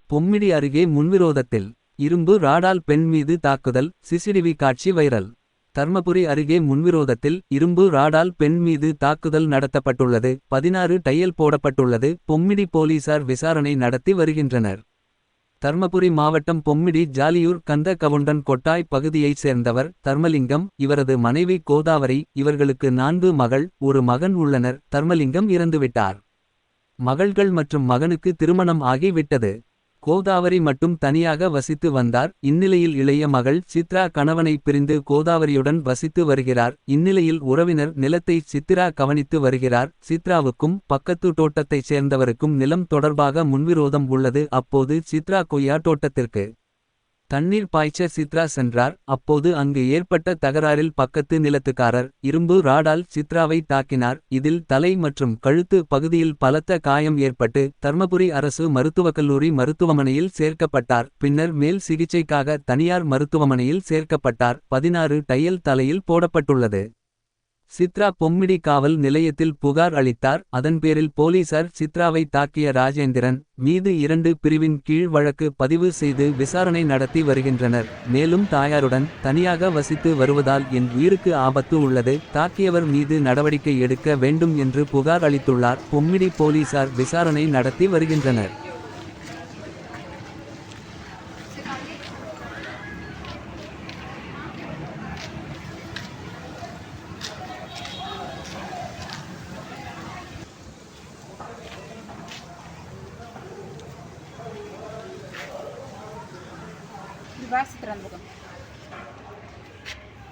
பொம்மிடி அருகே முன்விரோதத்தில் இரும்பு ராடால் பெண் மீது தாக்குதல். சிசிடிவி காட்சி வைரல். தர்மபுரி அருகே முன்விரோதத்தில் இரும்பு ராடால் பெண் மீது தாக்குதல் நடத்தப்பட்டுள்ளது. 16 டையல் போடப்பட்டுள்ளது. பொம்மிடி போலீசார் விசாரணை நடத்தி வருகின்றனர். தர்மபுரி மாவட்டம் பொம்மிடி ஜாலியூர் கந்த கவுண்டன் கொட்டாய் பகுதியைச் சேர்ந்தவர் தர்மலிங்கம். இவரது மனைவி கோதாவரி. இவர்களுக்கு 4 மகள் 1 மகன் உள்ளனர். தர்மலிங்கம் இறந்துவிட்டார். மகள்கள் மற்றும் மகனுக்கு திருமணம் ஆகி விட்டது. கோதாவரி மட்டும் தனியாக வசித்து வந்தார். இந்நிலையில் இளைய மகள் சித்ரா கணவனை பிரிந்து கோதாவரியுடன் வசித்து வருகிறார். இந்நிலையில் உறவினர் நிலத்தை சித்ரா கவனித்து வருகிறார். சித்ராவுக்கும் பக்கத்து தோட்டத்தைச் சேர்ந்தவருக்கும் நிலம் தொடர்பாக முன்விரோதம் உள்ளது. அப்போது சித்ரா கொய்யா தோட்டத்திற்கு தண்ணீர் பாய்ச்ச சித்ரா சென்றார். அப்போது அங்கு ஏற்பட்ட தகராறில் பக்கத்து நிலத்துக்காரர் இரும்பு ராடால் சித்ராவை தாக்கினார். இதில் தலை மற்றும் கழுத்து பகுதியில் பலத்த காயம் ஏற்பட்டு தர்மபுரி அரசு மருத்துவக்கல்லூரி மருத்துவமனையில் சேர்க்கப்பட்டார். பின்னர் மேல் சிகிச்சைக்காக தனியார் மருத்துவமனையில் சேர்க்கப்பட்டார். 16 டையல் தலையில் போடப்பட்டுள்ளது. சித்ரா பொம்மிடி காவல் நிலையத்தில் புகார் அளித்தார். அதன் பேரில் போலீசார் சித்ராவை தாக்கிய ராஜேந்திரன் மீது 2 பிரிவின் கீழ் வழக்கு பதிவு செய்து விசாரணை நடத்தி வருகின்றனர். மேலும் தாயாருடன் தனியாக வசித்து வருவதால் என் உயிருக்கு ஆபத்து உள்ளது. தாக்கியவர் மீது நடவடிக்கை எடுக்க வேண்டும் என்று புகார் அளித்துள்ளார். பொம்மிடி போலீசார் விசாரணை நடத்தி வருகின்றனர்.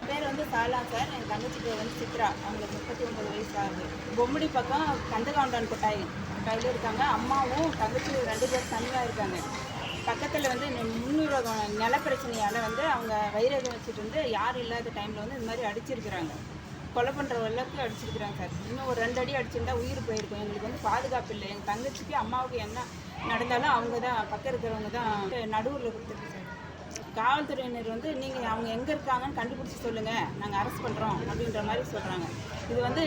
பேர் வந்து சாலா சார். என் தங்கச்சி பேர் வந்து சித்ரா. அவங்களுக்கு 39 வயசு ஆகுது. பொம்மிடி பக்கம் கந்தகவுண்டன் கொட்டாயில் இருக்காங்க. அம்மாவும் தங்கச்சியும் 2 பேர் தனியாக இருக்காங்க. பக்கத்தில் வந்து முன்னுரிமை நில பிரச்சனையால் வந்து அவங்க வைரகம் வச்சுட்டு வந்து யார் இல்லாத டைமில் வந்து இந்த மாதிரி அடிச்சிருக்கிறாங்க. கொலை பண்ணுற அளவுக்கு அடிச்சிருக்கிறாங்க சார். இன்னும் ஒரு 2 அடி அடிச்சிருந்தா உயிர் போயிருக்கும். எங்களுக்கு வந்து பாதுகாப்பு இல்லை. எங்கள் தங்கச்சிக்கு அம்மாவுக்கு என்ன நடந்தாலும் அவங்க தான் பக்கம் இருக்கிறவங்க தான் நடுவில் கொடுத்துருக்கு சார். காவல்துறையினர் வந்து நீங்கள் அவங்க எங்கே இருக்காங்கன்னு கண்டுபிடிச்சி சொல்லுங்கள், நாங்கள் அரெஸ்ட் பண்ணுறோம் அப்படின்ற மாதிரி சொல்கிறாங்க. இது வந்து